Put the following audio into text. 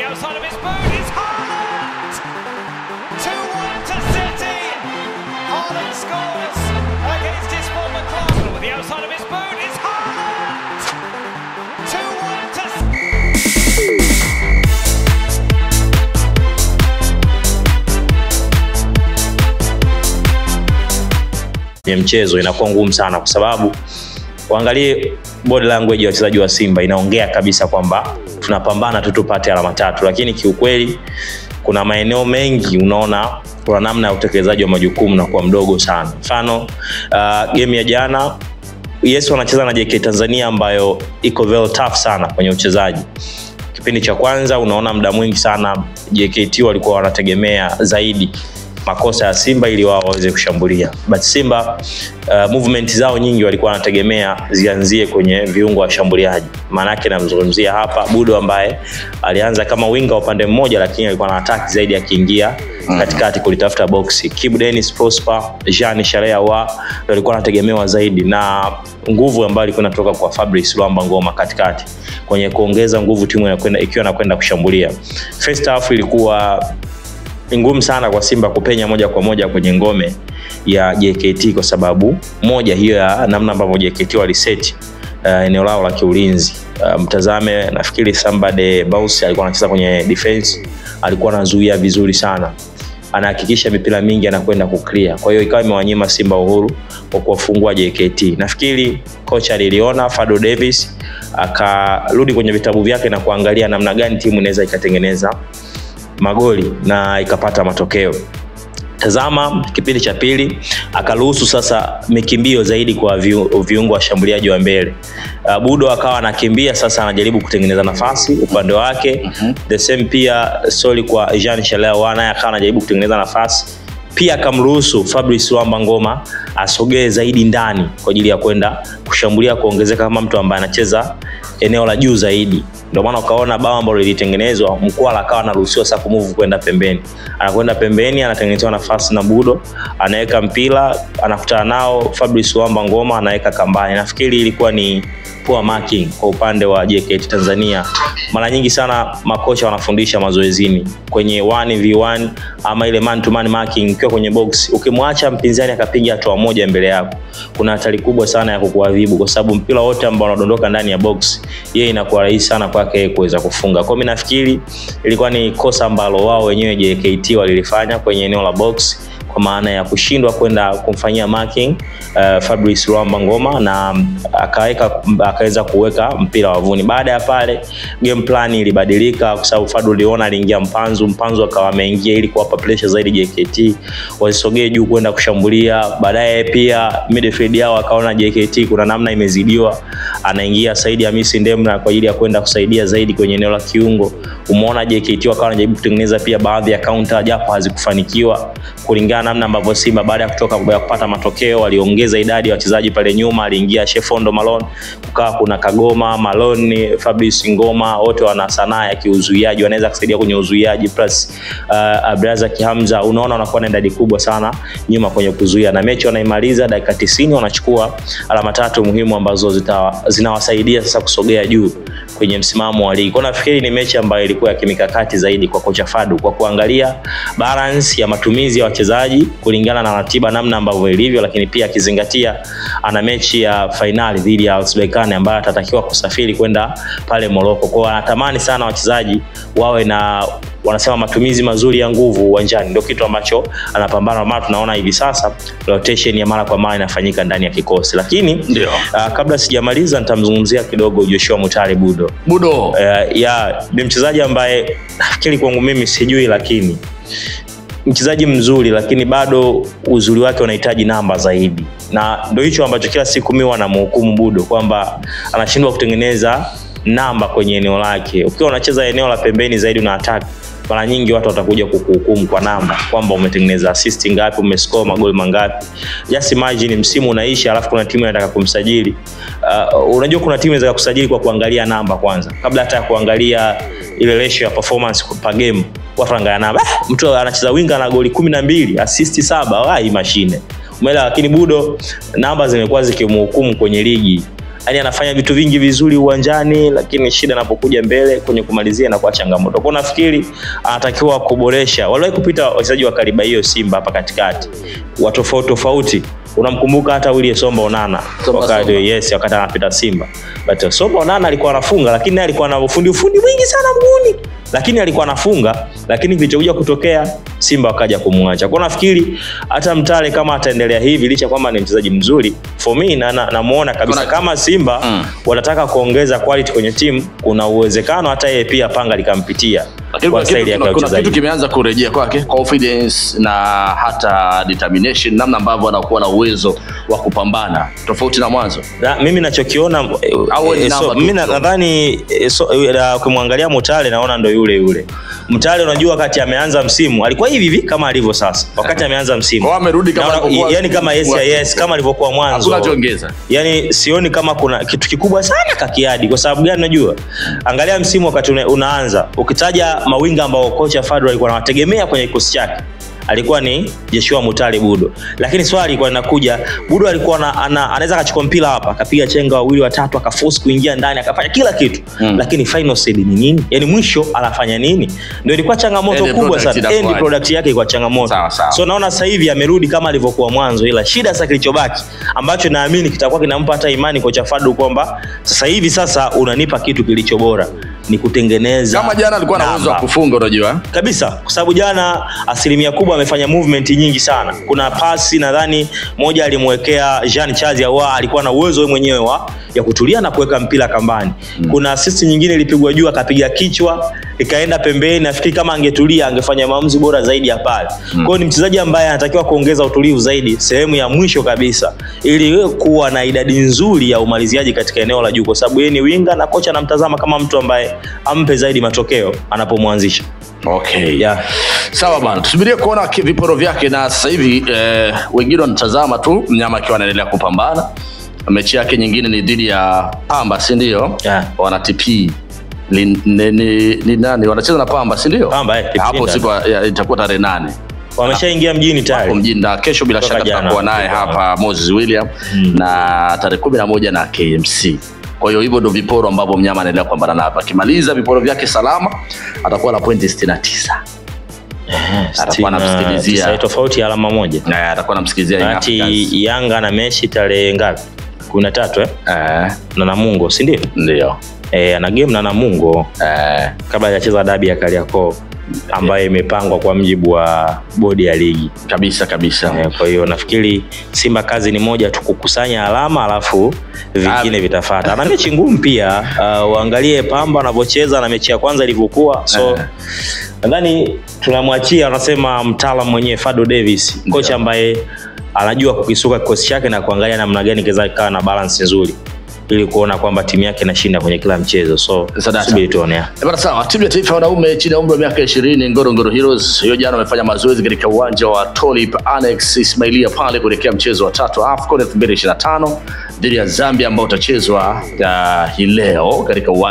the outside of his boot is Haaland! 2-1 to City! Haaland scores against his former club. With the outside of his boot is Haaland! 2-1 to ya mchezo inakuwa ngumu sana kwa sababu uangalie body language ya wachezaji wa Simba inaongea kabisa kwamba tunapambana tu tupate alama 3, lakini kiukweli kuna maeneo mengi unaona kwa namna ya utekelezaji wa majukumu na kuwa mdogo sana. Mfano game ya jana wanacheza na JK Tanzania ambayo iko very tough sana kwenye uchezaji. Kipindi cha kwanza unaona muda mwingi sana JKT walikuwa wanategemea zaidi makosa ya Simba ili wao waweze kushambulia. But Simba movement zao nyingi walikuwa wanategemea zianzie kwenye viungo wa shambuliaji. Maana yake namzungumzia hapa Budo ambaye alianza kama winga upande mmoja lakini alikuwa na attack zaidi akiingia katikati kulitafuta boxi. Kibu Dennis Prosper, Jean Shalea walikuwa wanategemewa zaidi na nguvu ambayo ilikuwa inatoka kwa Fabrice Luamba Ngoma katikati kwenye kuongeza nguvu timu inakwenda kushambulia. First half ilikuwa ngumu sana kwa Simba kupenya moja kwa moja kwenye ngome ya JKT kwa sababu moja hiyo ya namna ambavyo JKT waliset eneo lao la kiulinzi. Mtazame nafikiri Sambade Bounce alikuwa anacheza kwenye defense, alikuwa anazuia vizuri sana. Anahakikisha mipira mingi anakwenda kuclear. Kwa hiyo ikawa imewanyima Simba uhuru wa kuwafungua JKT. Nafikiri kocha aliliona Fado Davis akarudi kwenye vitabu vyake na kuangalia namna gani timu inaweza ikatengeneza magoli na ikapata matokeo. Tazama kipindi cha pili akaruhusu sasa mikimbio zaidi kwa viungo wa shambuliaji wa mbele. Budo akawa anakimbia sasa anajaribu kutengeneza nafasi upande wake. The same pia Soli kwa Jean Shalea naye akawa anajaribu kutengeneza nafasi. Pia akamruhusu Fabrice Luamba Ngoma asogee zaidi ndani kwa ajili ya kwenda kushambulia kuongezeka kama mtu ambaye anacheza eneo la juu zaidi. Ndio maana ukaona bao ambalo lilitengenezwa Mkwala akawa anaruhusiwa sasa kumove kwenda pembeni. Anakwenda pembeni, anatengenezwa nafasi na Budo, anaweka mpira, anakutana nao Fabrice Luamba Ngoma anaweka kambani. Nafikiri ilikuwa ni poor marking kwa upande wa JKT Tanzania. Mara nyingi sana makocha wanafundisha mazoezini kwenye 1v1 ama ile man to man marking ukiwa kwenye box. Ukimwacha mpinzani akapiga hatua moja mbele yako, kuna hatari kubwa sana ya kukuadhibu kwa sababu mpira wote ambao unadondoka ndani ya box yeye inakuwa rahisi sana kwake kuweza kufunga. Kwa mimi nafikiri ilikuwa ni kosa ambalo wao wenyewe JKT walilifanya kwenye eneo la box kwa maana ya kushindwa kwenda kumfanyia marking Fabrice Luamba Ngoma na akaweza kuweka mpira wavuni. Baada ya pale game plan ilibadilika kwa sababu Fado Liona aliingia Mpanzu akawa ameingia ili kuwapa pressure zaidi JKT wasisogee juu kwenda kushambulia. Baadaye pia midfield yao akaona JKT kuna namna imezidiwa, anaingia Saidi Hamisi Ndemna kwa ajili ya kwenda kusaidia zaidi kwenye eneo la kiungo. Umeona JKT wakawa wanajaribu kutengeneza pia baadhi ya counter japo hazikufanikiwa kulingana namna ambavyo Simba baada ya kutoka kupata matokeo waliongeza idadi ya wachezaji pale nyuma. Aliingia Shefondo Malone, kukawa kuna Kagoma, Malone, Fabrice Ngoma, wote wana sanaa ya kiuzuiaji, wanaweza kusaidia kwenye uzuiaji plus Abraza Kihamza. Unaona wanakuwa na idadi kubwa sana nyuma kwenye kuzuia na mechi wanaimaliza dakika 90 wanachukua alama 3 muhimu ambazo zinawasaidia sasa kusogea juu kwenye msimamo wa ligi. Kwa nafikiri ni mechi ambayo ilikuwa ya kimikakati zaidi kwa kocha Fadu kwa kuangalia balance ya matumizi ya wachezaji kulingana na ratiba namna ambavyo ilivyo, lakini pia akizingatia ana mechi ya finali dhidi ya Uzbekistan ambayo atatakiwa kusafiri kwenda pale Morocco. Kwa anatamani sana wachezaji wawe na wanasema matumizi mazuri ya nguvu uwanjani, ndio kitu ambacho anapambana. Maana tunaona hivi sasa rotation ya mara kwa mara inafanyika ndani ya kikosi. Lakini kabla sijamaliza nitamzungumzia kidogo Joshua Mutale Budo. Ni mchezaji ambaye nafikiri kwangu mimi sijui, lakini mchezaji mzuri lakini bado uzuri wake unahitaji namba zaidi. Na ndio hicho ambacho kila siku mimi wanamhukumu Budo kwamba anashindwa kutengeneza namba kwenye eneo lake. Ukiwa unacheza eneo la pembeni zaidi una attack, mara nyingi watu watakuja kukuhukumu kwa namba kwamba umetengeneza assist ngapi, umescore magoli mangapi. Just imagine msimu unaisha alafu kuna timu inataka kumsajili. Unajua kuna timu inaweza kusajili kwa kuangalia namba kwanza kabla hata ya kuangalia ile ratio ya performance per game. Watu wanaangalia namba. Mtu anacheza winga na goli 12, assist 7, mashine. Umeelewa? Lakini Budo namba zimekuwa zikimhukumu kwenye ligi. yani anafanya vitu vingi vizuri uwanjani, lakini shida inapokuja mbele kwenye kumalizia na kwa changamoto. Kwa nafikiri anatakiwa kuboresha. Waliwahi kupita wachezaji wa kariba hiyo Simba hapa katikati, wa tofauti. Unamkumbuka hata Willy Somba Onana wakati anapita Simba. But Somba Onana alikuwa anafunga, lakini naye alikuwa na ufundi mwingi sana mguuni. Lakini alikuwa anafunga, lakini kilichokuja kutokea Simba wakaja kumwacha. Kwa nafikiri hata Mtale kama ataendelea hivi, licha kwamba ni mchezaji mzuri, for me namuona kabisa kama Simba wanataka kuongeza quality kwenye timu, kuna uwezekano hata yeye pia panga likampitia. Kuna kitu kimeanza kurejea kwake, confidence na hata determination, namna ambavyo anakuwa na uwezo wa kupambana tofauti na mwanzo. Mimi ninachokiona mimi nadhani ukimwangalia Mutale naona ndo yule. Mutale unajua wakati ameanza msimu alikuwa hivi kama alivyo sasa. Wakati ameanza msimu. Kwa amerudi kama alivyokuwa. Yani kama yes kama alivyokuwa mwanzo. Hakuna kuongeza. Yani sioni kama kuna kitu kikubwa sana kakiadi. Kwa sababu gani unajua? Angalia msimu wakati unaanza. Ukitaja mawinga ambao kocha Fadlu alikuwa anawategemea kwenye kikosi chake, alikuwa ni Joshua Mutale Budo. Lakini swali lilikuwa linakuja, Budo alikuwa anaweza akachukua mpira hapa, akapiga chenga wawili watatu, akaforce kuingia ndani, akafanya kila kitu. Lakini final say ni nini? Yani mwisho anafanya nini? Ndio ilikuwa changamoto kubwa sana. End product yake ilikuwa changamoto. So naona sasa hivi amerudi kama alivyokuwa mwanzo, ila shida sasa kilichobaki ambacho naamini kitakuwa kinampa hata imani kocha Fadlu kwamba sasa hivi unanipa kitu kilicho bora ni kutengeneza. Kama jana alikuwa na uwezo wa kufunga unajua? Kabisa, kwa sababu jana asilimia kubwa amefanya movement nyingi sana. Kuna pasi nadhani moja alimwekea Jean Charles Ahoua, alikuwa na uwezo mwenyewe ya kutulia na kuweka mpira kambani. Kuna assist nyingine ilipigwa juu akapiga kichwa ikaenda pembeni, nafikiri kama angetulia angefanya maamuzi bora zaidi ya pale. Kwa hiyo ni mchezaji ambaye anatakiwa kuongeza utulivu zaidi sehemu ya mwisho kabisa ili kuwa na idadi nzuri ya umaliziaji katika eneo la juu, kwa sababu yeye ni winga na kocha anamtazama kama mtu ambaye ampe zaidi matokeo anapomwanzisha. Okay. Sawa bana, tusubirie kuona viporo vyake, na sasa hivi wengine wanatazama tu mnyama akiwa anaendelea kupambana. Mechi yake nyingine ni dhidi ya Pamba, si ndio? Wana TP ni nani wanacheza na Pamba, si ndio? Pamba hapo siku itakuwa tarehe 8. Wameshaingia mjini tayari. Hapo mjini, na kesho bila shaka tutakuwa naye hapa Moses William na tarehe 11 na KMC. Kwa hiyo hivyo ndio viporo ambavyo mnyama anaendelea kupambana na hapa. Akimaliza viporo vyake salama atakuwa na pointi 69. Atakuwa anamsikilizia tofauti ya alama moja. Atakuwa anamsikilizia Yanga na Messi tarehe ngapi? 13 na Namungo, si ndio? Ndio. Ana game na Namungo kabla hajacheza dabi ya Kariakoo ambayo imepangwa kwa mjibu wa bodi ya ligi. Kabisa. Kwa hiyo nafikiri Simba kazi ni moja tu, kukusanya alama alafu vingine vitafuata. Na mechi ngumu pia, uangalie Pamba wanavyocheza na mechi ya kwanza ilivyokuwa. So nadhani tunamwachia, anasema mtaalamu mwenyewe Fadlu Davis, kocha ambaye anajua kukisuka kikosi chake na kuangalia namna gani kiweza kuwa na balance nzuri ili kuona kwamba timu yake inashinda kwenye kila mchezo. So subiri tuone. Bwana sawa, timu ya taifa wanaume chini ya umri wa miaka 20 Ngorongoro Heroes hiyo jana wamefanya mazoezi katika uwanja wa Tolip Annex Ismailia pale kuelekea mchezo wa 3 AFCON 2025 dhidi ya Zambia ambao utachezwa hii leo katika uwanja